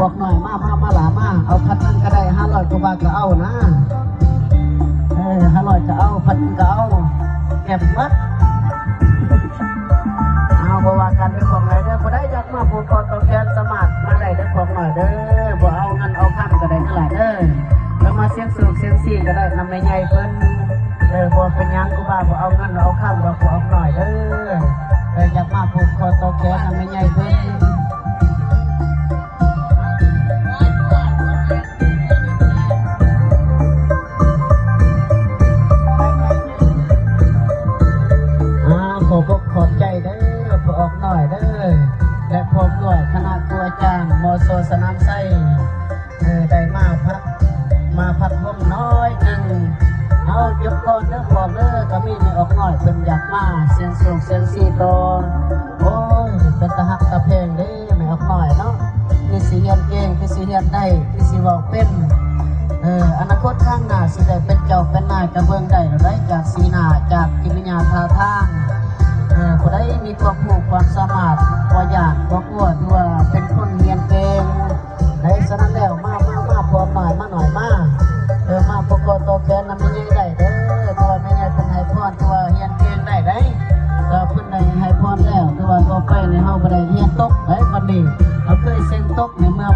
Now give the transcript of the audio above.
บอกหน่อยมาหลามาเอาพัดนึงก็ได้500กว่าบาทก็เอานะ500ก็เอาพัดนึงก็เอาเก็บมัดเอาบ่ว่ากันเป็นของไหนเด้อบ่ได้อยากมาผูกคอต่อแขนสมัครมาได้เด้อของหน่อยเด้อบ่เอาเงินเอาคำก็ได้นั่นแหละเด้อแล้วมาเสียงสูงเสียงซี่ก็ได้นำแม่ใหญ่เพิ่นบ่เป็นยังกูว่าบ่เอาเงินเอาคำเราบ่เอาหน่อยเด้ออยากมาผูกคอต่อแขนนำแม่ใหญ่เพิ่นขอบใจเด้อพอออกหน่อยเด้อและพร้อมด้วยคณะครูอาจารย์มอโซสนามไส้ได้มาพักลมน้อยหนึ่งเอาหยุดก่อนเด้อพร้อมเด้อก็มีไม่ออกหน่อยเป็นอยากมาเสียงสูงเสียงซีโตโอ้ยเป็นตะหักตะเพลงเด้อไม่ออกหน่อยเนาะคือสีเฮียนเก่งคือสีเฮียนได้คือสีบอกเป็นอนาคตข้างหน้าสิได้เป็นเจ้าเป็นนายกระเบื้องได้หรือได้จากสีหน้าจากกิริยาท่าทางผู้ใดมีความรู้ความสามารถพออยากพอกลัวที่ว่าเป็นคนเรียนเก่งในสนามแล้วมาพร้อมหน่อยมามาพวกก็โตแกนนำไม่ใหญ่ได้เด้อตัวไม่ใหญ่เป็นไฮพอนตัวเรียนเก่งได้ก็เพิ่นได้ไฮพอนแล้วตัวต่อไปในเฮาบ่ได้เรียนตกได้บัดนี้เราเคยเซ็งตกในเมื่อ